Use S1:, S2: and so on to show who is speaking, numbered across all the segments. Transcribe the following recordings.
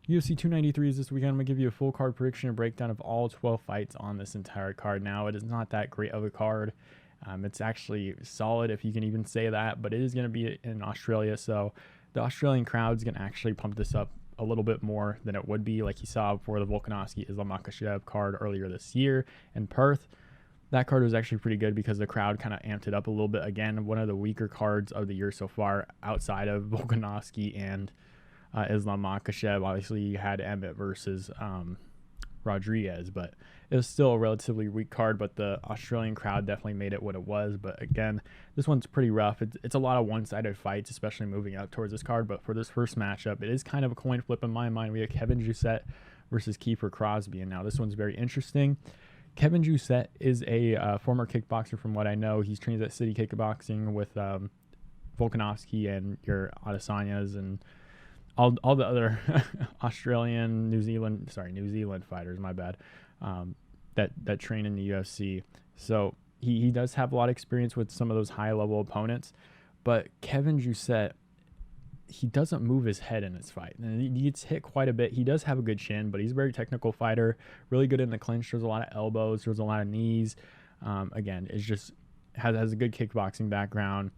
S1: UFC 293 is this weekend. I'm going to give you a full card prediction and breakdown of all 12 fights on this entire card. Now, it is not that great of a card. It's actually solid, if you can even say that, but it is going to be in Australia, so the Australian crowd's going to actually pump this up a little bit more than it would be, like you saw for the Volkanovski-Islam Makdessi card earlier this year in Perth. That card was actually pretty good because the crowd kind of amped it up a little bit. Again, one of the weaker cards of the year so far outside of Volkanovski and Islam Makdessi. Obviously, you had Emmett versus Rodriguez, but it was still a relatively weak card, but the Australian crowd definitely made it what it was. But again, this one's pretty rough. It's a lot of one-sided fights, especially moving up towards this card. But for this first matchup, it is kind of a coin flip in my mind. We have Kevin Jousset versus Keifer Crosbie, and now this one's very interesting. Kevin Jousset is a former kickboxer from what I know. He's trained at City Kickboxing with Volkanovski and your Adesanyas and all the other Australian, New Zealand fighters, my bad, that train in the UFC. So he does have a lot of experience with some of those high-level opponents. But Kevin Jousset, he doesn't move his head in his fight. And he gets hit quite a bit. He does have a good chin, but he's a very technical fighter, really good in the clinch. There's a lot of elbows. There's a lot of knees. Again, it's just has a good kickboxing background.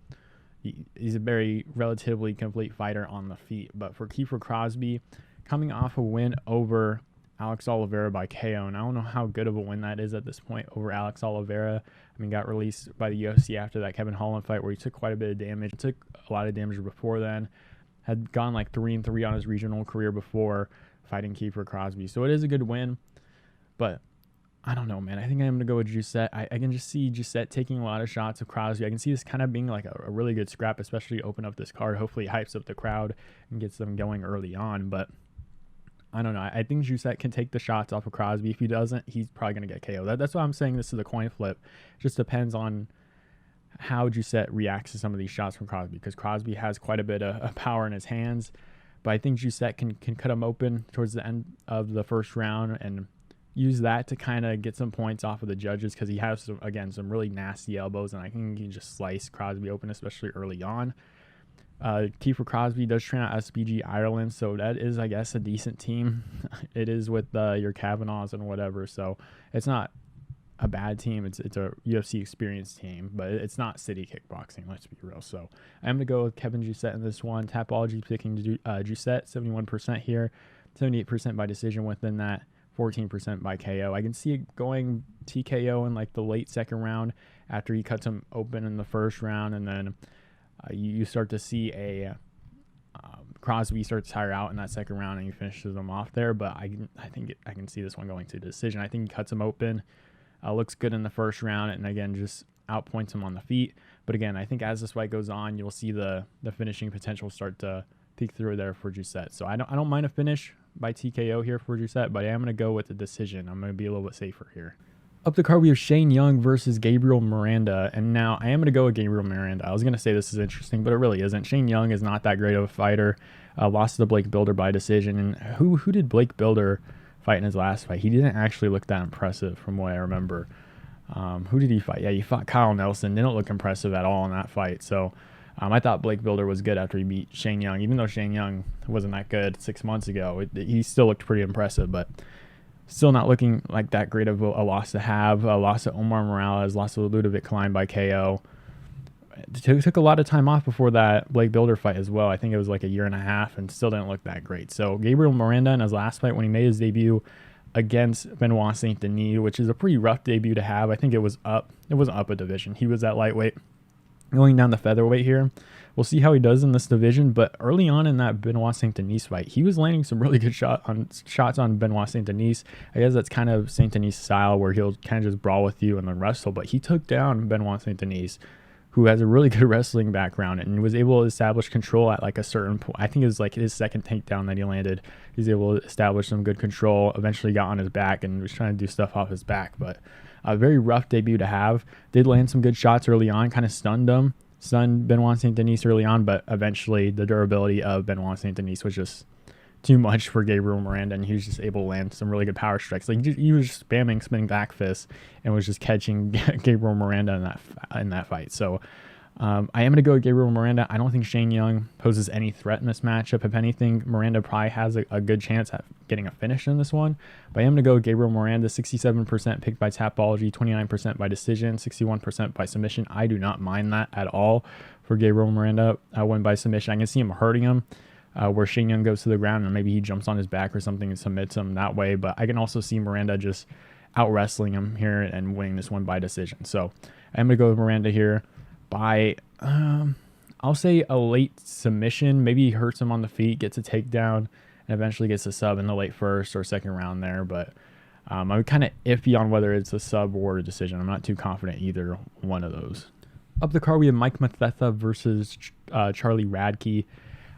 S1: He's a very relatively complete fighter on the feet. But for Keifer Crosbie, coming off a win over Alex Oliveira by KO, and I don't know how good of a win that is at this point over Alex Oliveira. I mean, got released by the UFC after that Kevin Holland fight where he took quite a bit of damage. Took a lot of damage before then. Had gone like 3-3 on his regional career before fighting Keifer Crosbie. So it is a good win. But I don't know, man. I think I'm going to go with Jousset. I can just see Jousset taking a lot of shots of Crosbie. I can see this kind of being like a really good scrap, especially open up this card. Hopefully it hypes up the crowd and gets them going early on. But I don't know. I think Jousset can take the shots off of Crosbie. If he doesn't, he's probably going to get KO. That's why I'm saying this is a coin flip. It just depends on how Jousset reacts to some of these shots from Crosbie, because Crosbie has quite a bit of power in his hands. But I think Jousset can cut him open towards the end of the first round and use that to kind of get some points off of the judges, because he has some really nasty elbows, and I think he can just slice Crosbie open, especially early on. Keifer Crosbie does train at SBG Ireland, so that is, I guess, a decent team. It is with your Kavanaughs and whatever, so it's not a bad team. It's a UFC experienced team, but it's not City Kickboxing, let's be real. So I'm going to go with Kevin Jousset in this one. Tapology picking Jousset, 71% here, 78% by decision within that. 14% by KO. I can see it going TKO in like the late second round after he cuts him open in the first round, and then you start to see a Crosbie start to tire out in that second round and he finishes him off there. But I think I can see this one going to decision. I think he cuts him open, looks good in the first round, and again just outpoints him on the feet. But again, I think as this fight goes on, you'll see the finishing potential start to peek through there for Jousset. So I don't mind a finish by TKO here for Jousset, but I am going to go with the decision. I'm going to be a little bit safer here. Up the card, we have Shane Jung versus Gabriel Miranda, and now I am going to go with Gabriel Miranda. I was going to say this is interesting, but it really isn't. Shane Jung is not that great of a fighter. Lost to Blake Builder by decision, and who did Blake Builder fight in his last fight? He didn't actually look that impressive from what I remember. Who did he fight? Yeah, he fought Kyle Nelson. Didn't look impressive at all in that fight, so I thought Blake Builder was good after he beat Shane Jung. Even though Shane Jung wasn't that good 6 months ago, he still looked pretty impressive, but still not looking like that great of a loss to have. A loss to Omar Morales, loss to Ludovic Klein by KO. It took a lot of time off before that Blake Builder fight as well. I think it was like a year and a half, and still didn't look that great. So Gabriel Miranda in his last fight when he made his debut against Benoit Saint Denis, which is a pretty rough debut to have. I think it wasn't up a division. He was at lightweight, going down the featherweight here. We'll see how he does in this division, but early on in that Benoit Saint Denis fight, he was landing some really good shots on Benoit Saint Denis. I guess that's kind of Saint Denis style, where he'll kind of just brawl with you and then wrestle, but he took down Benoit Saint Denis, who has a really good wrestling background, and was able to establish control at like a certain point. I think it was like his second takedown that he landed. He was able to establish some good control, eventually got on his back and was trying to do stuff off his back, but a very rough debut to have. Did land some good shots early on, kind of stunned Benoit Saint Denis early on, but eventually the durability of Benoit Saint Denis was just too much for Gabriel Miranda, and he was just able to land some really good power strikes. Like he was just spamming spinning back fists and was just catching Gabriel Miranda in that fight. So I am going to go with Gabriel Miranda. I don't think Shane Young poses any threat in this matchup. If anything, Miranda probably has a good chance at getting a finish in this one. But I am going to go with Gabriel Miranda, 67% picked by Tapology, 29% by decision, 61% by submission. I do not mind that at all for Gabriel Miranda. Win by submission. I can see him hurting him where Shane Young goes to the ground and maybe he jumps on his back or something and submits him that way. But I can also see Miranda just out wrestling him here and winning this one by decision. So I'm going to go with Miranda here by, I'll say a late submission. Maybe he hurts him on the feet, gets a takedown, and eventually gets a sub in the late first or second round there. But I'm kind of iffy on whether it's a sub or a decision. I'm not too confident either one of those. Up the card, we have Mike Mathetha versus Charlie Radtke.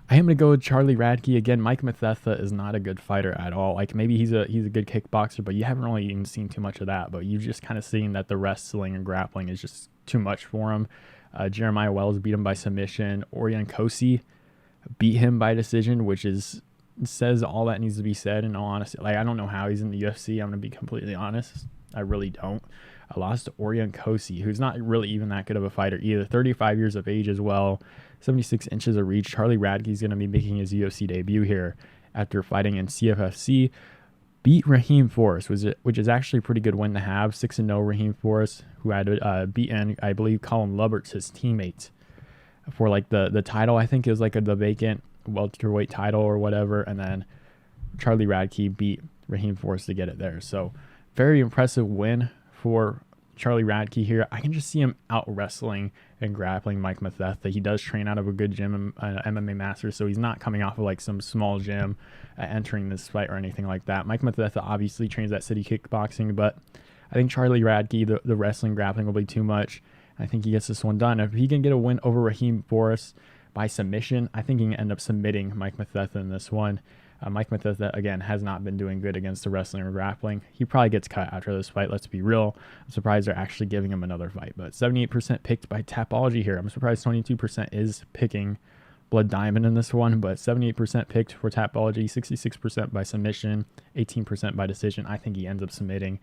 S1: I am going to go with Charlie Radtke. Again, Mike Mathetha is not a good fighter at all. Like, maybe he's a good kickboxer, but you haven't really even seen too much of that. But you've just kind of seen that the wrestling and grappling is just too much for him. Jeremiah Wells beat him by submission. Orion Kosi beat him by decision, which says all that needs to be said. In all honesty, like, I don't know how he's in the UFC. I'm going to be completely honest. I really don't. I lost to Orion Kosi, who's not really even that good of a fighter either. 35 years of age as well. 76 inches of reach. Charlie Radtke is going to be making his UFC debut here after fighting in CFFC. Beat Raheem Forrest, which is actually a pretty good win to have. 6-0 Raheem Forrest, who had beaten, I believe, Colin Lubert's his teammate for like the title. I think it was like the vacant welterweight title or whatever. And then Charlie Radtke beat Raheem Forrest to get it there. So very impressive win for Charlie Radtke here. I can just see him out wrestling and grappling Mike Mathetha. He does train out of a good gym, MMA master, so he's not coming off of like some small gym entering this fight or anything like that. Mike Mathetha obviously trains at City Kickboxing, but I think Charlie Radtke, the wrestling grappling will be too much. I think he gets this one done. If he can get a win over Raheem Forrest by submission, I think he can end up submitting Mike Mathetha in this one. Mike Mathetha, again, has not been doing good against the wrestling or grappling. He probably gets cut after this fight, let's be real. I'm surprised they're actually giving him another fight. But 78% picked by Tapology here. I'm surprised 22% is picking Blood Diamond in this one, but 78% picked for Tapology, 66% by submission, 18% by decision. I think he ends up submitting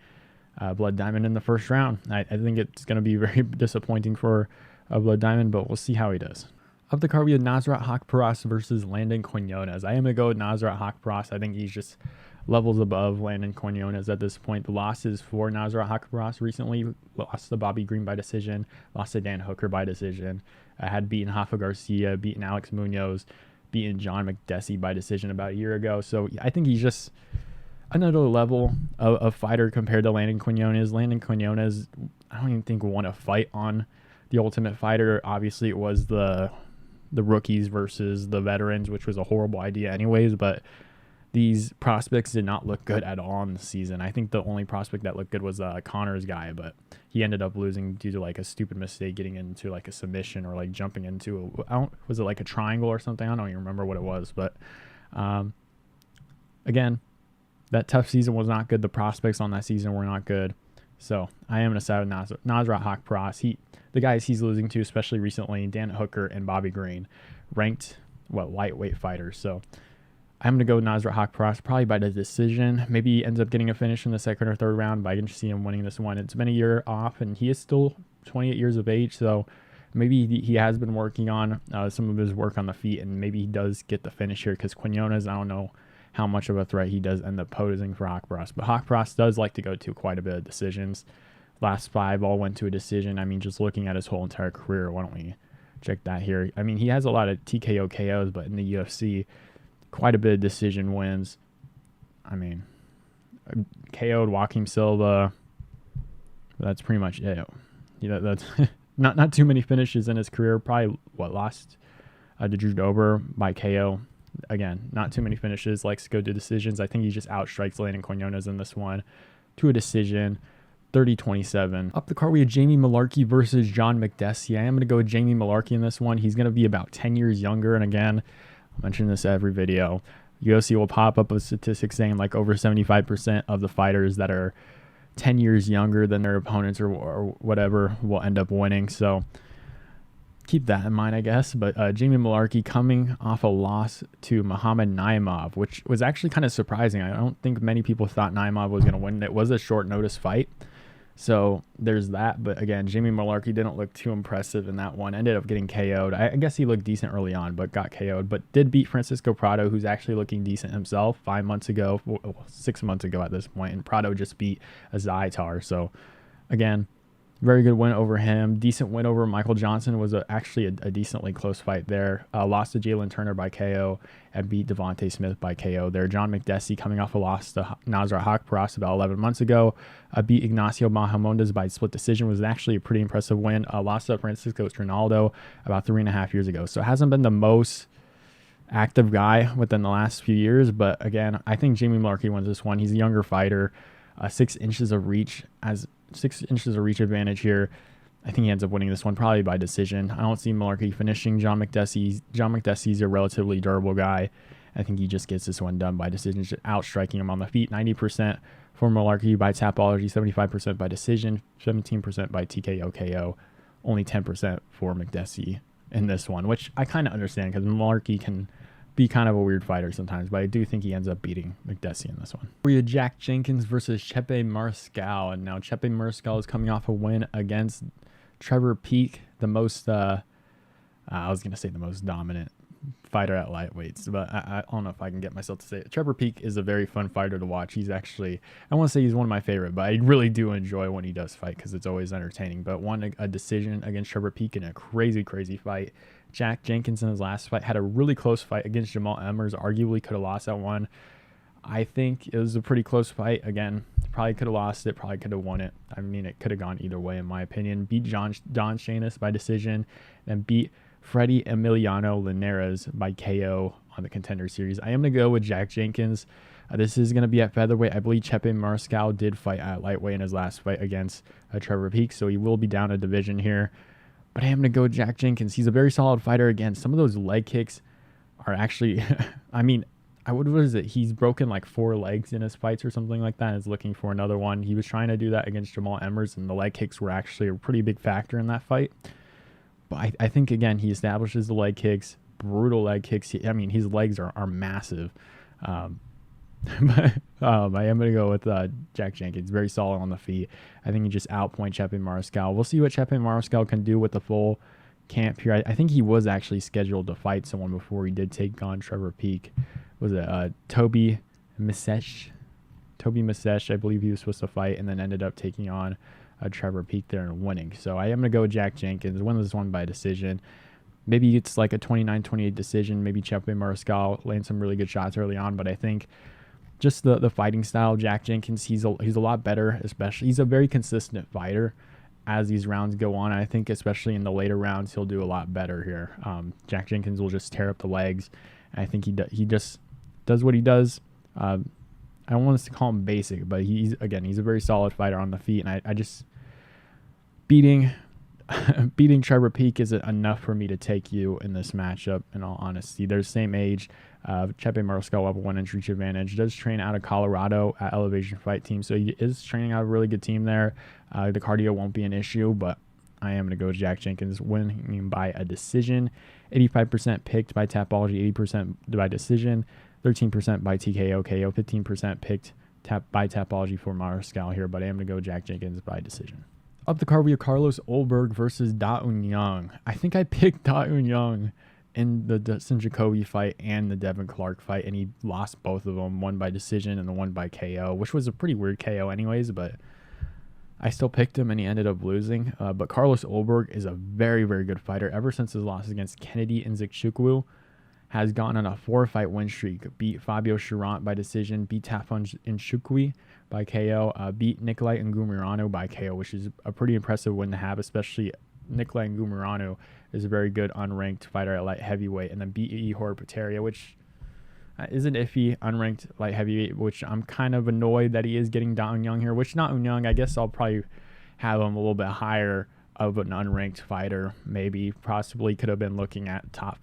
S1: Blood Diamond in the first round. I think it's going to be very disappointing for Blood Diamond, but we'll see how he does. Up the card, we have Nasrat Haqparast versus Landon Quinones. I am going to go with Nasrat Haqparast. I think he's just levels above Landon Quinones at this point. The losses for Nasrat Haqparast recently: lost to Bobby Green by decision, lost to Dan Hooker by decision, had beaten Rafa Garcia, beaten Alex Munoz, beaten John Makdessi by decision about a year ago. So I think he's just another level of fighter compared to Landon Quinones. Landon Quinones, I don't even think won a fight on The Ultimate Fighter. Obviously, it was the rookies versus the veterans, which was a horrible idea anyways, but these prospects did not look good at all in the season. I think the only prospect that looked good was Connor's guy, but he ended up losing due to like a stupid mistake getting into like a submission or like jumping into was it like a triangle or something? I don't even remember what it was, but again, that tough season was not good. The prospects on that season were not good. So I am going to side with Nasrat Haqparast. The guys he's losing to, especially recently, Dan Hooker and Bobby Green, ranked lightweight fighters. So I'm going to go with Nasrat Haqparast, probably by the decision. Maybe he ends up getting a finish in the second or third round, but I can just see him winning this one. It's been a year off, and he is still 28 years of age, so maybe he has been working on some of his work on the feet, and maybe he does get the finish here, because Quinones, I don't know how much of a threat he does end up posing for Haqparast. But Haqparast does like to go to quite a bit of decisions. Last 5 all went to a decision. I mean, just looking at his whole entire career, why don't we check that here? I mean, he has a lot of TKO KOs, but in the UFC, quite a bit of decision wins. I mean, KO'd Joaquim Silva. That's pretty much it. That's not too many finishes in his career. Probably lost to Drew Dober by KO. Again, not too many finishes. Likes to go to decisions. I think he just outstrikes Landon Quinones in this one to a decision. 30-27. Up the card, we have Jamie Mullarkey versus John Makdessi. I am going to go with Jamie Mullarkey in this one. He's going to be about 10 years younger. And again, I mention this every video. UFC will pop up a statistic saying like over 75% of the fighters that are 10 years younger than their opponents or whatever will end up winning. So keep that in mind, I guess. But Jamie Mullarkey coming off a loss to Muhammad Naimov, which was actually kind of surprising. I don't think many people thought Naimov was going to win. It was a short notice fight. So there's that. But again, Jamie Mullarkey didn't look too impressive in that one. Ended up getting KO'd. I guess he looked decent early on, but got KO'd. But did beat Francisco Prado, who's actually looking decent himself 5 months ago, 6 months ago at this point. And Prado just beat a Zaitar. So again, very good win over him. Decent win over Michael Johnson. Was actually a decently close fight there. Lost to Jalen Turner by KO and beat Devontae Smith by KO there. John Makdessi coming off a loss to Nasrat Haqparast about 11 months ago. Beat Ignacio Bahamondes by split decision. Was actually a pretty impressive win. Lost to Francisco Trinaldo about 3.5 years ago. So it hasn't been the most active guy within the last few years. But again, I think Jamie Mullarkey wins this one. He's a younger fighter. 6 inches of reach 6 inches of reach advantage here. I think he ends up winning this one probably by decision. I don't see Mullarkey finishing John Makdessi. John Makdessi's a relatively durable guy. I think he just gets this one done by decision, just outstriking him on the feet. 90% for Mullarkey by Tapology, 75% by decision, 17% by TKO KO, only 10% for Makdessi in this one, which I kind of understand because Mullarkey can be kind of a weird fighter sometimes, but I do think he ends up beating Makdessi in this one. We had Jack Jenkins versus Chepe Mariscal, and now Chepe Mariscal is coming off a win against Trevor Peek, the most, I was going to say the most dominant fighter at lightweights, but I don't know if I can get myself to say it. Trevor Peek is a very fun fighter to watch. He's actually, I want to say he's one of my favorite, but I really do enjoy when he does fight because it's always entertaining. But won a decision against Trevor Peek in a crazy fight. Jack Jenkins in his last fight had a really close fight against Jamal Emmers. Arguably could have lost that one. I think it was a pretty close fight. Again, probably could have lost it, probably could have won it. I mean, it could have gone either way in my opinion. Beat Don Shanis by decision and beat Freddie Emiliano Linares by KO on the Contender Series. I am going to go with Jack Jenkins. This is going to be at featherweight. I believe Chepe Mariscal did fight at lightweight in his last fight against Trevor Peek, so he will be down a division here. But I am going to go with Jack Jenkins. He's a very solid fighter. Again, some of those leg kicks are actually, I mean, what is it? He's broken like 4 legs in his fights or something like that. Is looking for another one. He was trying to do that against Jamal Emmers, and the leg kicks were actually a pretty big factor in that fight. But I think, again, he establishes the leg kicks, brutal leg kicks. I mean, his legs are massive. But I am going to go with Jack Jenkins. Very solid on the feet. I think he just outpoint Chepe Mariscal. We'll see what Chepe Mariscal can do with the full camp here. I think he was actually scheduled to fight someone before he did take on Trevor Peek. Was it Toby Misesh? Toby Misesh, I believe he was supposed to fight and then ended up taking on Trevor Peek there and winning. So I am going to go with Jack Jenkins. Win this one by decision. Maybe it's like a 29-28 decision. Maybe Chepe Mariscal lands some really good shots early on, but I think just the fighting style, Jack Jenkins, he's a lot better, especially. He's a very consistent fighter as these rounds go on. I think especially in the later rounds, he'll do a lot better here. Jack Jenkins will just tear up the legs. I think he just does what he does. I don't want us to call him basic, but he's a very solid fighter on the feet. And I just, beating Trevor Peek isn't enough for me to take you in this matchup, in all honesty. They're the same age. Chepe Mariscal level 1 inch reach advantage. Does train out of Colorado at Elevation Fight Team, so he is training out a really good team there. The cardio won't be an issue, but I am going to go with Jack Jenkins, winning by a decision. 85% picked by Tapology, 80% by decision, 13% by TKO KO, 15% picked by Tapology for Mariscal here, but I am going to go Jack Jenkins by decision. Up the card, we have Carlos Ulberg versus Da Un Young. I think I picked Da Un Young in the Dustin Jacoby fight and the Devin Clark fight, and he lost both of them, one by decision and the one by KO, which was a pretty weird KO anyways, but I still picked him and he ended up losing. But Carlos Ulberg is a very, very good fighter. Ever since his loss against Kennedy Nzechukwu, has gone on a 4-fight win streak. Beat Fabio Chirant by decision, beat Tafa Nchukwi by KO, beat Nikolai Ngumirano by KO, which is a pretty impressive win to have, especially Nikolai Ngumirano is a very good unranked fighter at light heavyweight, and then beat Ihor Pateria, which is an iffy unranked light heavyweight, which I'm kind of annoyed that he is getting Da Un Young here, which Da Un Young, I guess I'll probably have him a little bit higher of an unranked fighter. Maybe possibly could have been looking at top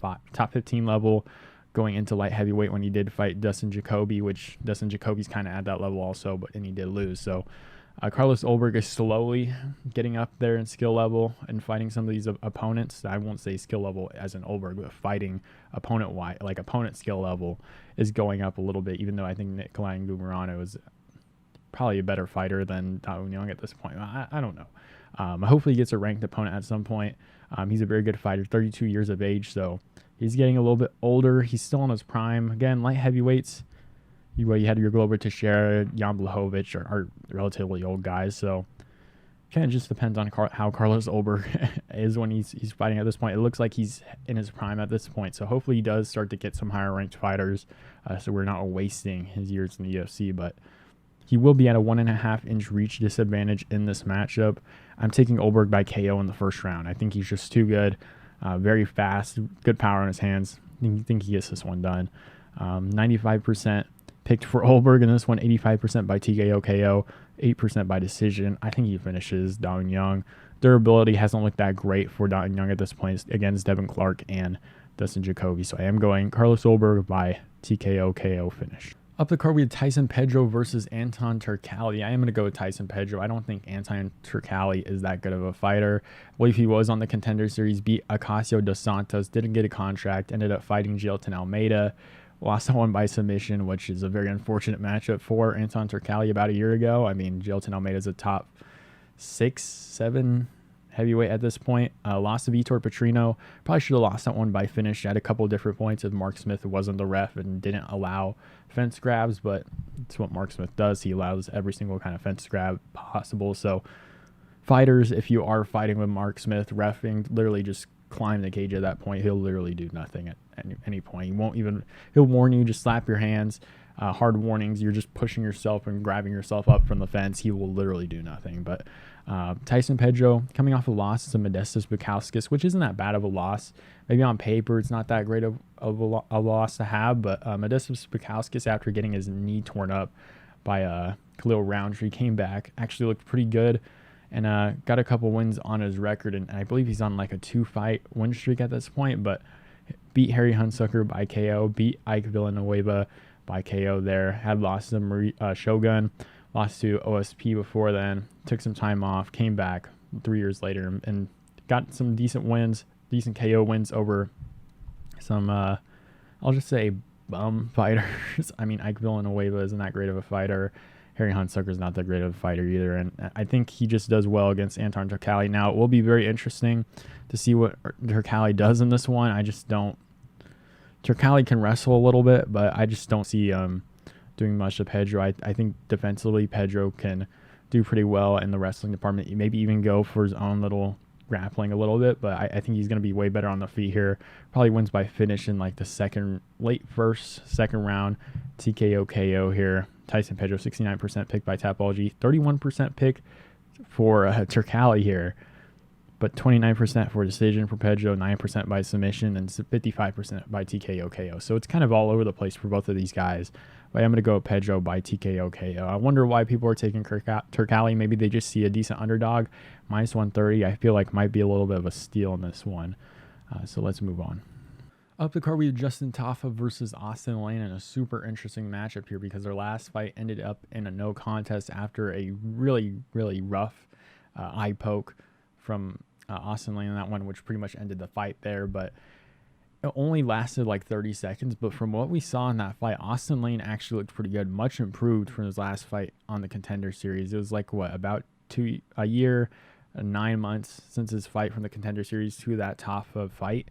S1: 15 level going into light heavyweight when he did fight Dustin Jacoby, which Dustin Jacoby's kind of at that level also, and he did lose. So Carlos Ulberg is slowly getting up there in skill level and fighting some of these opponents. I won't say skill level as in Ulberg, but fighting opponent skill level is going up a little bit, even though I think Nikolai Ngumirano is probably a better fighter than Jung at this point. I don't know. Hopefully he gets a ranked opponent at some point. He's a very good fighter, 32 years of age, so he's getting a little bit older. He's still in his prime. Again, light heavyweights, you had your Glover Teixeira, Jan Blachowicz are relatively old guys, so kind of just depends on how Carlos Ulberg is when he's fighting at this point. It looks like he's in his prime at this point, so hopefully he does start to get some higher ranked fighters, so we're not wasting his years in the UFC, but he will be at a 1.5 inch reach disadvantage in this matchup. I'm taking Ulberg by KO in the first round. I think he's just too good, very fast, good power in his hands. I think he gets this one done. 95% picked for Ulberg in this one, 85% by TKO KO, 8% by decision. I think he finishes Jung. Durability hasn't looked that great for Jung at this point against Devin Clark and Dustin Jacoby. So I am going Carlos Ulberg by TKO KO finish. Up the card, we have Tyson Pedro versus Anton Turkalj. I am going to go with Tyson Pedro. I don't think Anton Turkalj is that good of a fighter. I believe he was on the Contender Series, beat Acacio dos Santos, didn't get a contract, ended up fighting Jailton Almeida, lost that one by submission, which is a very unfortunate matchup for Anton Turkalj about a year ago. I mean, Jailton Almeida is a top 6, 7 heavyweight at this point. Lost to Vitor Petrino. Probably should have lost that one by finish at a couple of different points if Mark Smith wasn't the ref and didn't allow fence grabs, but it's what Mark Smith does. He allows every single kind of fence grab possible. So fighters, if you are fighting with Mark Smith, reffing, literally just climb the cage at that point. He'll literally do nothing at any point. He'll warn you, just slap your hands. Hard warnings, you're just pushing yourself and grabbing yourself up from the fence. He will literally do nothing. But Tyson Pedro coming off a loss to Makdessi Bukauskas, which isn't that bad of a loss. Maybe on paper it's not that great of a loss to have, but Makdessi Bukauskas, after getting his knee torn up by Khalil Roundtree, came back, actually looked pretty good, and got a couple wins on his record, and I believe he's on like a 2-fight win streak at this point, but beat Harry Hunsucker by KO, beat Ike Villanueva by KO there, had lost to Shogun, lost to OSP before then, took some time off, came back 3 years later, and got some decent wins, decent KO wins over some, I'll just say, bum fighters. I mean, Ike Villanueva isn't that great of a fighter. Harry Hunsucker is not that great of a fighter either, and I think he just does well against Anton Turkalj. Now, it will be very interesting to see what Turkalj does in this one. I just don't. Turkalj can wrestle a little bit, but I just don't see doing much to Pedro. I think defensively Pedro can do pretty well in the wrestling department. Maybe even go for his own little grappling a little bit, but I think he's going to be way better on the feet here. Probably wins by finish in like the late second round. TKO KO here. Tyson Pedro, 69% pick by Tapology, 31% pick for Turkalj here, but 29% for decision for Pedro, 9% by submission, and 55% by TKO KO. So it's kind of all over the place for both of these guys. But I'm going to go Pedro by TKO KO. I wonder why people are taking Turkalj. Maybe they just see a decent underdog. Minus 130, I feel like might be a little bit of a steal in this one. So let's move on. Up the card, we have Justin Tafa versus Austen Lane in a super interesting matchup here because their last fight ended up in a no contest after a really, really rough eye poke from Austen Lane in that one, which pretty much ended the fight there. But it only lasted like 30 seconds. But from what we saw in that fight, Austen Lane actually looked pretty good, much improved from his last fight on the Contender Series. It was like, about a year, 9 months since his fight from the Contender Series to that Tafa fight.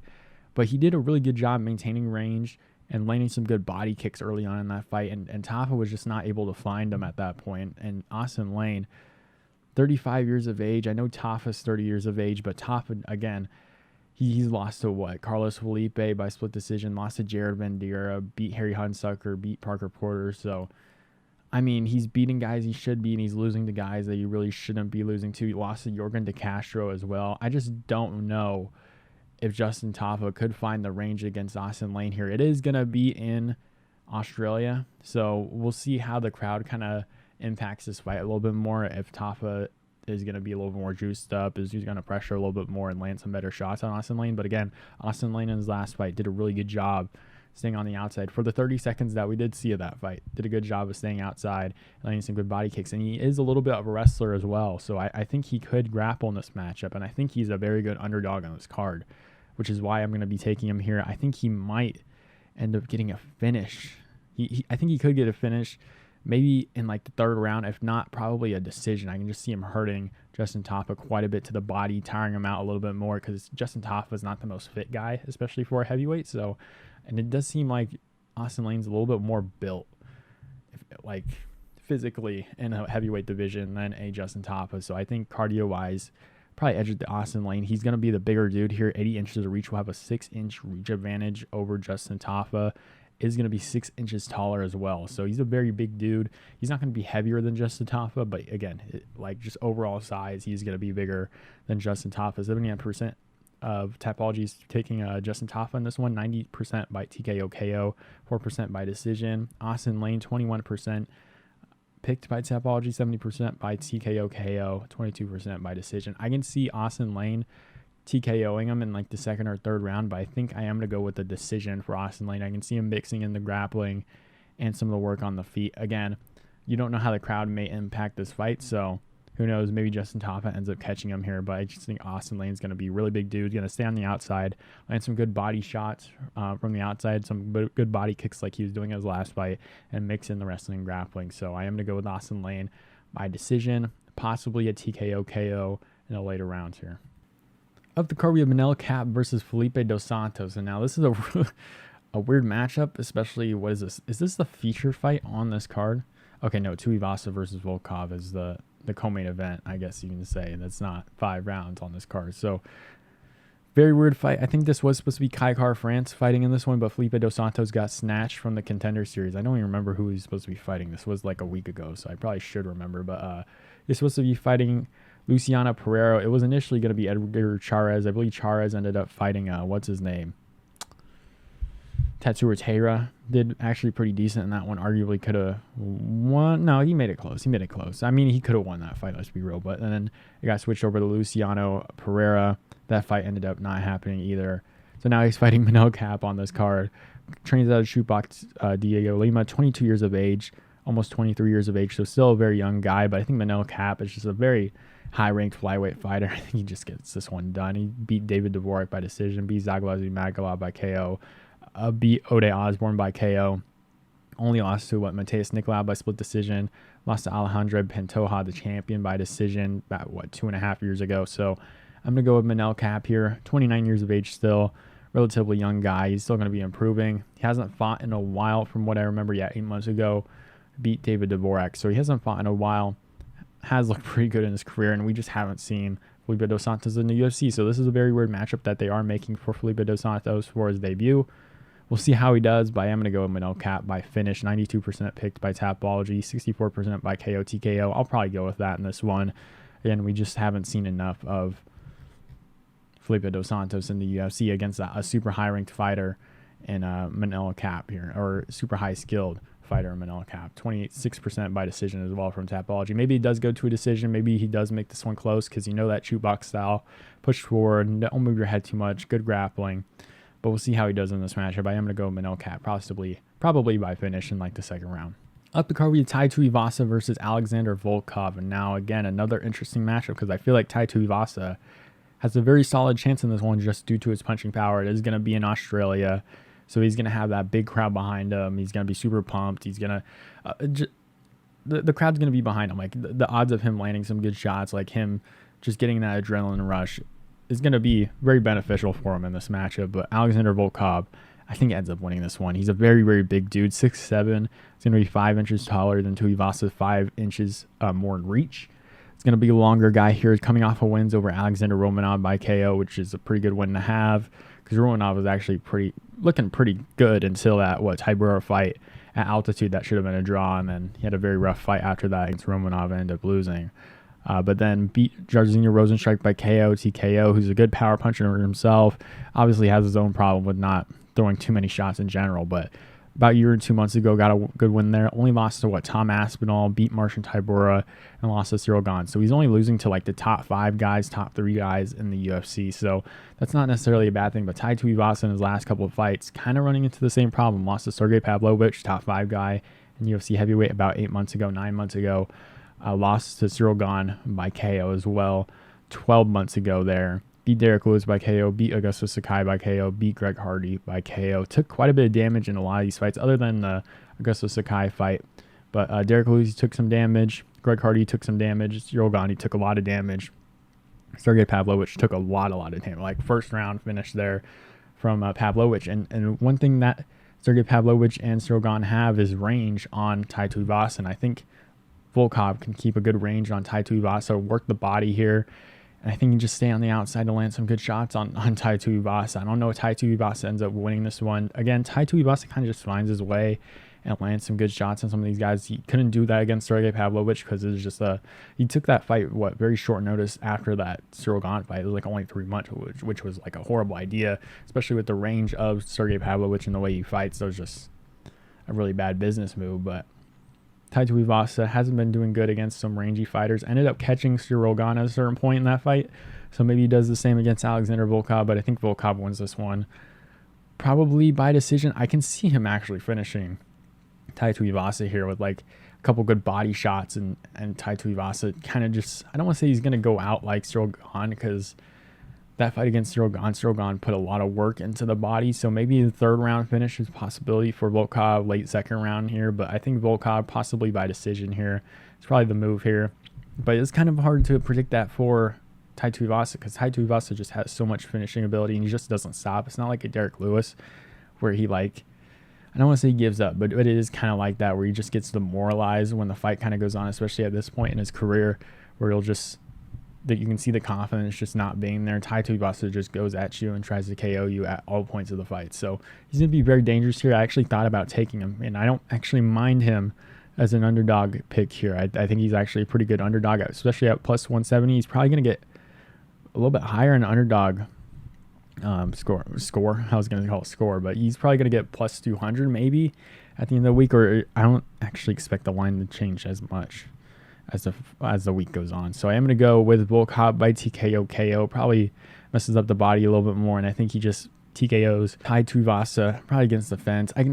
S1: But he did a really good job maintaining range and landing some good body kicks early on in that fight. And Tafa was just not able to find him at that point. And Austen Lane, 35 years of age. I know Tafa's 30 years of age, but Tafa, again, he's lost to what? Carlos Felipe by split decision, lost to Jared Bandera, beat Harry Hunsucker, beat Parker Porter. So, I mean, he's beating guys he should beat, and he's losing to guys that he really shouldn't be losing to. He lost to Jorgen De Castro as well. I just don't know if Justin Tafa could find the range against Austen Lane here. It is going to be in Australia, so we'll see how the crowd kind of impacts this fight a little bit more. If Tafa is going to be a little bit more juiced up, is he's going to pressure a little bit more and land some better shots on Austen Lane. But again, Austen Lane in his last fight did a really good job staying on the outside. For the 30 seconds that we did see of that fight, did a good job of staying outside, landing some good body kicks. And he is a little bit of a wrestler as well. So I think he could grapple in this matchup. And I think he's a very good underdog on this card, which is why I'm going to be taking him here. I think he might end up getting a finish. I think he could get a finish maybe in like the third round, if not probably a decision. I can just see him hurting Justin Tafa quite a bit to the body, tiring him out a little bit more because Justin Tafa is not the most fit guy, especially for a heavyweight. So, and it does seem like Austen Lane's a little bit more built, like physically in a heavyweight division than a Justin Tafa. So I think cardio-wise, probably edges the Austen Lane. He's going to be the bigger dude here. 80 inches of reach will have a 6-inch reach advantage over Justin Tafa. Is going to be 6 inches taller as well. So he's a very big dude. He's not going to be heavier than Justin Tafa, but again, like just overall size, he's going to be bigger than Justin Tafa. 79% of Tapology is taking Justin Tafa in this one, 90% by TKO KO, 4% by decision. Austen Lane, 21% picked by Tapology, 70% by TKO KO, 22% by decision. I can see Austen Lane TKOing him in like the second or third round, but I think I am going to go with the decision for Austen Lane. I can see him mixing in the grappling and some of the work on the feet. Again, you don't know how the crowd may impact this fight, so who knows, maybe Justin Tafa ends up catching him here, but I just think Austen Lane's going to be a really big dude, going to stay on the outside, land some good body shots from the outside, some good body kicks like he was doing in his last fight, and mix in the wrestling and grappling. So I am going to go with Austen Lane by decision, possibly a TKO KO in the later rounds here. Up the card, we have Manel Kape versus Felipe dos Santos. And now this is a weird matchup, especially, what is this? Is this the feature fight on this card? Okay, no, Tuivasa versus Volkov is the co-main event, I guess you can say. That's not 5 rounds on this card. So, very weird fight. I think this was supposed to be Keifer France fighting in this one, but Felipe dos Santos got snatched from the Contender Series. I don't even remember who he's supposed to be fighting. This was like a week ago, so I probably should remember. But he's supposed to be fighting Luciano Pereira. It was initially going to be Edgar Chairez. I believe Chairez ended up fighting, what's his name? Tatsuro Taira. Did actually pretty decent in that one. Arguably could have won. No, he made it close. I mean, he could have won that fight, let's be real. But then it got switched over to Luciano Pereira. That fight ended up not happening either. So now he's fighting Manel Kape on this card. Trains out of Shootbox Diego Lima, 22 years of age, almost 23 years of age. So still a very young guy. But I think Manel Kape is just a very high-ranked flyweight fighter. I think he just gets this one done. He beat David Dvorak by decision, beat Zaglazi Magala by KO, beat Ode Osborne by KO, only lost to Mateus Nicolau by split decision, lost to Alejandro Pantoja, the champion, by decision about 2.5 years ago. So I'm going to go with Manel Kape here, 29 years of age still, relatively young guy. He's still going to be improving. He hasn't fought in a while from what I remember. 8 months ago, beat David Dvorak. So he hasn't fought in a while. Has looked pretty good in his career, and we just haven't seen Felipe dos Santos in the UFC. So this is a very weird matchup that they are making for Felipe dos Santos for his debut. We'll see how he does, but I am going to go with Manel Kape by finish. 92% picked by Tapology, 64% by KO TKO. I'll probably go with that in this one. Again, we just haven't seen enough of Felipe dos Santos in the UFC against a super high-ranked fighter in Manel Kape here, or super high-skilled fighter in Manel Kape. 26% by decision as well from Tapology. Maybe he does go to a decision. Maybe he does make this one close because you know that shootbox style. Push forward, don't move your head too much, good grappling. But we'll see how he does in this matchup. I am going to go Manel Kape, probably by finish in like the second round. Up the card, we have Tai Tuivasa versus Alexander Volkov. And now, again, another interesting matchup because I feel like Tai Tuivasa has a very solid chance in this one just due to his punching power. It is going to be in Australia, so he's going to have that big crowd behind him. He's going to be super pumped. He's going to... the crowd's going to be behind him. Like, the odds of him landing some good shots, like him just getting that adrenaline rush, is going to be very beneficial for him in this matchup. But Alexander Volkov, I think, ends up winning this one. He's a very, very big dude, 6'7". He's going to be 5 inches taller than Tuivasa, 5 inches more in reach. It's going to be a longer guy here. He's coming off of wins over Alexander Romanov by KO, which is a pretty good win to have because Romanov was actually looking pretty good until that Tybura fight at altitude that should have been a draw, and then he had a very rough fight after that against Romanov and ended up losing. But then beat Jairzinho Rozenstruik by KO, TKO, who's a good power puncher himself. Obviously has his own problem with not throwing too many shots in general, but about a year and 2 months ago got a good win there. Only lost to Tom Aspinall, beat Marcin Tybura, and lost to Cyril Gane. So he's only losing to like the top 5 guys, top 3 guys in the UFC. So that's not necessarily a bad thing. But Tai Tuivasa in his last couple of fights kind of running into the same problem. Lost to Sergey Pavlovich, top 5 guy in UFC heavyweight about 9 months ago. Lost to Cyril Gane by KO as well 12 months ago there. Beat Derek Lewis by KO, beat Augusto Sakai by KO, beat Greg Hardy by KO. Took quite a bit of damage in a lot of these fights other than the Augusto Sakai fight. But Derek Lewis took some damage. Greg Hardy took some damage. Cyril Gane took a lot of damage. Sergey Pavlovich took a lot of damage. Like first round finish there from Pavlovich. And one thing that Sergey Pavlovich and Cyril Gane have is range on Tai Tuivasa. And I think Volkov can keep a good range on Tai Tuivasa, work the body here. And I think you just stay on the outside to land some good shots on Tai Tuivasa. I don't know if Tai Tuivasa ends up winning this one. Again, Tai Tuivasa kind of just finds his way and lands some good shots on some of these guys. He couldn't do that against Sergey Pavlovich because it was just he took that fight, very short notice after that Cyril Gane fight. It was like only 3 months, which was like a horrible idea, especially with the range of Sergey Pavlovich and the way he fights. So it was just a really bad business move. But Tai Tuivasa hasn't been doing good against some rangy fighters. Ended up catching Cyril Gane at a certain point in that fight. So maybe he does the same against Alexander Volkov, but I think Volkov wins this one. Probably by decision. I can see him actually finishing Tai Tuivasa here with like a couple good body shots, and Tai Tuivasa kind of just, I don't want to say he's going to go out like Cyril Gane, because that fight against Cyril Gane put a lot of work into the body. So maybe the third round finish is a possibility for Volkov, late second round here. But I think Volkov possibly by decision here. It's probably the move here. But it's kind of hard to predict that for Tai Tuivasa, because Tai Tuivasa just has so much finishing ability and he just doesn't stop. It's not like a Derek Lewis where he I don't want to say he gives up, but it is kind of like that where he just gets demoralized when the fight kind of goes on, especially at this point in his career where he'll just, that you can see the confidence just not being there. Tai Tuivasa just goes at you and tries to KO you at all points of the fight. So he's going to be very dangerous here. I actually thought about taking him, and I don't actually mind him as an underdog pick here. I think he's actually a pretty good underdog, especially at plus 170. He's probably going to get a little bit higher in underdog score. I was going to call it score, but he's probably going to get plus 200 maybe at the end of the week, or I don't actually expect the line to change as much as the week goes on. So I am going to go with Volkov by TKO KO. Probably messes up the body a little bit more, and I think he just TKOs Tai Tuivasa probably against the fence. I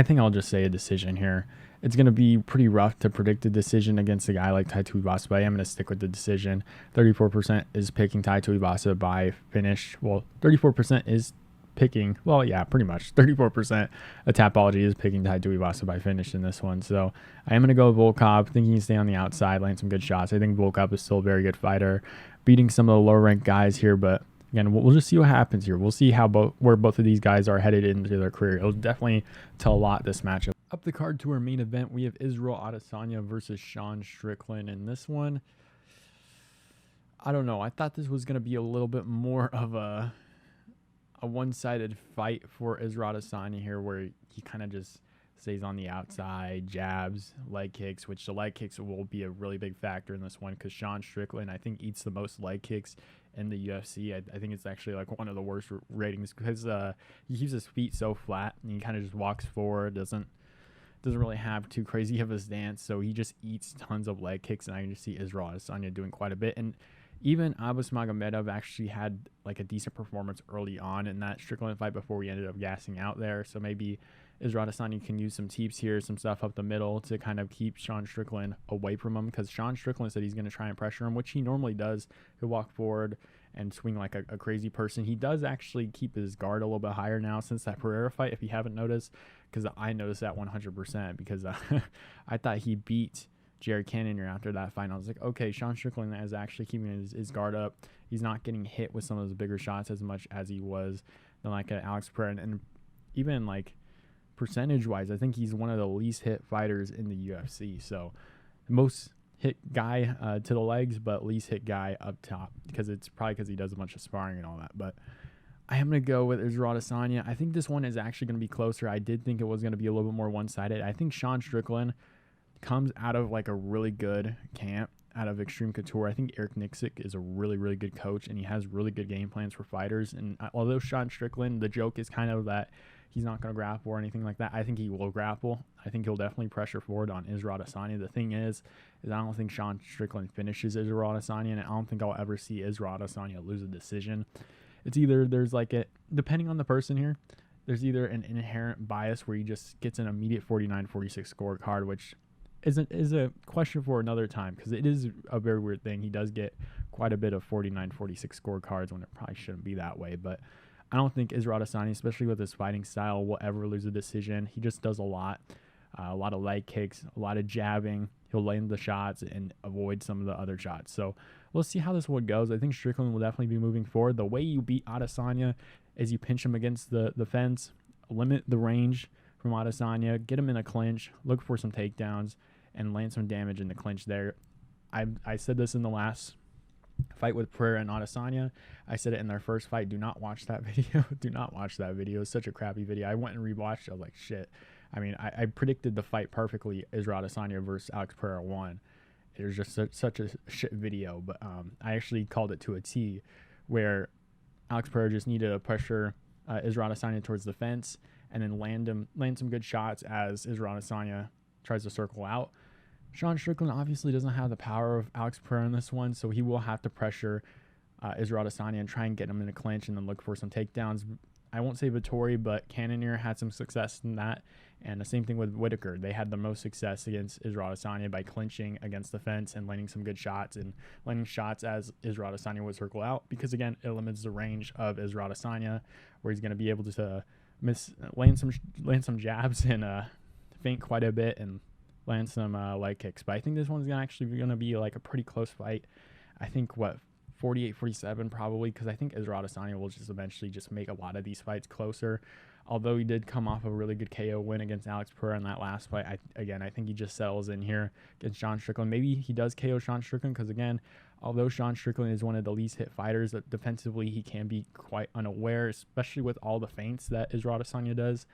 S1: think I'll just say a decision here. It's going to be pretty rough to predict a decision against a guy like Tai Tuivasa, but I am going to stick with the decision. 34% is picking Tai Tuivasa by finish. Well, 34% is picking, well, yeah, pretty much. 34% of Tapology is picking Tai Tuivasa by finish in this one. So I am going to go with Volkov, thinking he can stay on the outside, land some good shots. I think Volkov is still a very good fighter, beating some of the lower-ranked guys here, but again, we'll just see what happens here. We'll see where both of these guys are headed into their career. It'll definitely tell a lot, this matchup. Up the card to our main event, we have Israel Adesanya versus Sean Strickland. And this one, I don't know. I thought this was going to be a little bit more of a one-sided fight for Israel Adesanya here, where he kind of just stays on the outside, jabs, leg kicks, which the leg kicks will be a really big factor in this one, because Sean Strickland, I think, eats the most leg kicks in the UFC. I think it's actually like one of the worst ratings, because he keeps his feet so flat and he kind of just walks forward, doesn't really have too crazy of a stance, so he just eats tons of leg kicks, and I can just see Israel Adesanya doing quite a bit. And even Abbas Magomedov actually had like a decent performance early on in that Strickland fight before we ended up gassing out there. So maybe Israel Adesanya can use some teeps here, some stuff up the middle to kind of keep Sean Strickland away from him, because Sean Strickland said he's going to try and pressure him, which he normally does. He'll walk forward and swing like a crazy person. He does actually keep his guard a little bit higher now since that Pereira fight, if you haven't noticed, because I noticed that 100%, because I thought he beat Jared Cannonier after that fight. And I was like, okay, Sean Strickland is actually keeping his guard up. He's not getting hit with some of those bigger shots as much as he was than like Alex Pereira. And even like percentage-wise, I think he's one of the least hit fighters in the UFC. So most hit guy to the legs, but least hit guy up top, because it's probably because he does a bunch of sparring and all that. But I am going to go with Israel Adesanya. I think this one is actually going to be closer. I did think it was going to be a little bit more one-sided. I think Sean Strickland comes out of like a really good camp out of Extreme Couture. I think Eric Nixick is a really, really good coach, and he has really good game plans for fighters. And although Sean Strickland, the joke is kind of that he's not going to grapple or anything like that, I think he will grapple. I think he'll definitely pressure forward on Israel Adesanya. The thing is I don't think Sean Strickland finishes Israel Adesanya, and I don't think I'll ever see Israel Adesanya lose a decision. It's either there's like depending on the person here, there's either an inherent bias where he just gets an immediate 49-46 scorecard, which is a question for another time, because it is a very weird thing. He does get quite a bit of 49-46 scorecards when it probably shouldn't be that way. But I don't think Israel Adesanya, especially with his fighting style, will ever lose a decision. He just does a lot. a lot of leg kicks, a lot of jabbing. He'll land the shots and avoid some of the other shots. So we'll see how this one goes. I think Strickland will definitely be moving forward. The way you beat Adesanya is you pinch him against the fence, limit the range from Adesanya, get him in a clinch, look for some takedowns, and land some damage in the clinch there. I said this in the last fight with Pereira and Adesanya. I said it in their first fight. Do not watch that video. Do not watch that video. It's such a crappy video. I went and rewatched it. I was like, shit. I mean, I predicted the fight perfectly. Israel Adesanya versus Alex Pereira won. It was just such a shit video. But I actually called it to a T, where Alex Pereira just needed to pressure Israel Adesanya towards the fence and then land some good shots as Israel Adesanya tries to circle out. Sean Strickland obviously doesn't have the power of Alex Pereira in this one, so he will have to pressure Israel Adesanya and try and get him in a clinch and then look for some takedowns. I won't say Vettori, but Cannonier had some success in that. And the same thing with Whitaker. They had the most success against Israel Adesanya by clinching against the fence and landing some good shots and landing shots as Israel Adesanya would circle out, because again, it limits the range of Israel Adesanya, where he's going to be able to land some jabs and feint quite a bit and land some leg kicks. But I think this one's actually going to be like a pretty close fight. I think 48-47 probably, because I think Israel Adesanya will just eventually just make a lot of these fights closer. Although he did come off a really good KO win against Alex Pereira in that last fight, I think he just settles in here against Sean Strickland. Maybe he does KO Sean Strickland, because again, although Sean Strickland is one of the least hit fighters, defensively he can be quite unaware, especially with all the feints that Israel Adesanya does.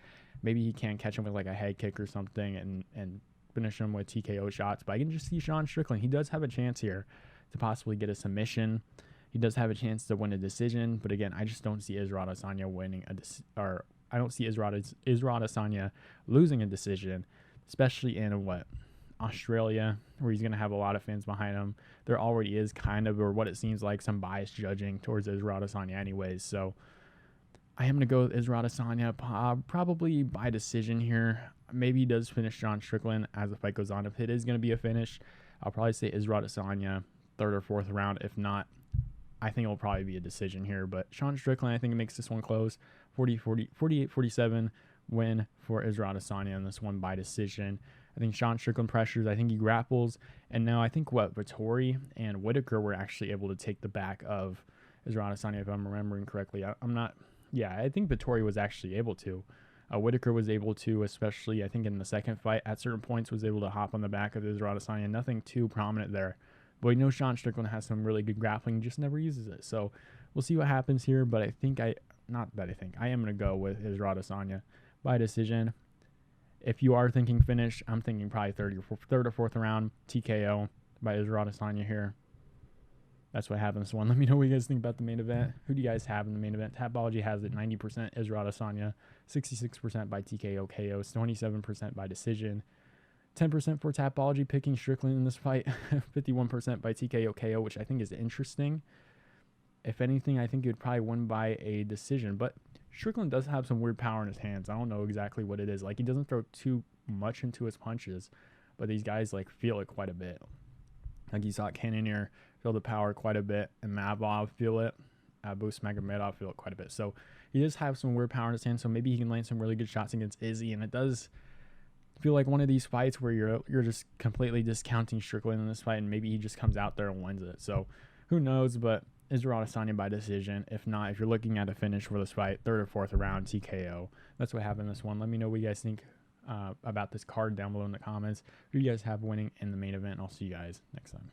S1: Maybe he can catch him with like a head kick or something and finish him with TKO shots. But I can just see Sean Strickland. He does have a chance here to possibly get a submission. He does have a chance to win a decision, but again, I just don't see Israel Adesanya winning I don't see Israel Adesanya losing a decision, especially in Australia, where he's going to have a lot of fans behind him. There already is kind of, or what it seems like, some bias judging towards Israel Adesanya anyways. So I am going to go with Israel Adesanya probably by decision here. Maybe he does finish Sean Strickland as the fight goes on. If it is going to be a finish, I'll probably say Israel Adesanya, third or fourth round. If not, I think it'll probably be a decision here. But Sean Strickland, I think it makes this one close. 48-47 win for Israel Adesanya in this one by decision. I think Sean Strickland pressures. I think he grapples. And now I think Vettori and Whitaker were actually able to take the back of Israel Adesanya, if I'm remembering correctly. I'm not. Yeah, I think Vettori was actually able to. Whitaker was able to, especially I think in the second fight, at certain points was able to hop on the back of Israel Adesanya. Nothing too prominent there. But we know Sean Strickland has some really good grappling, just never uses it. So we'll see what happens here. But I am going to go with Israel Adesanya by decision. If you are thinking finish, I'm thinking probably third or fourth round TKO by Israel Adesanya here. That's what happens. This one. Let me know what you guys think about the main event. Who do you guys have in the main event? Tapology has it 90% Israel Adesanya, 66% by TKO KOs, 27% by decision. 10% for Tapology picking Strickland in this fight, 51% by TKO KO, which I think is interesting. If anything, I think he would probably win by a decision. But Strickland does have some weird power in his hands. I don't know exactly what it is. Like, he doesn't throw too much into his punches, but these guys like feel it quite a bit. Like you saw Cannonier feel the power quite a bit, and Mavov feel it. Abu Smagomedov feel it quite a bit. So he does have some weird power in his hands. So maybe he can land some really good shots against Izzy, and it does feel like one of these fights where you're just completely discounting Strickland in this fight, and maybe he just comes out there and wins it. So who knows? But Israel Adesanya by decision. If not, if you're looking at a finish for this fight, third or fourth round TKO. That's what happened in this one. Let me know what you guys think about this card down below in the comments. Who do you guys have winning in the main event? And I'll see you guys next time.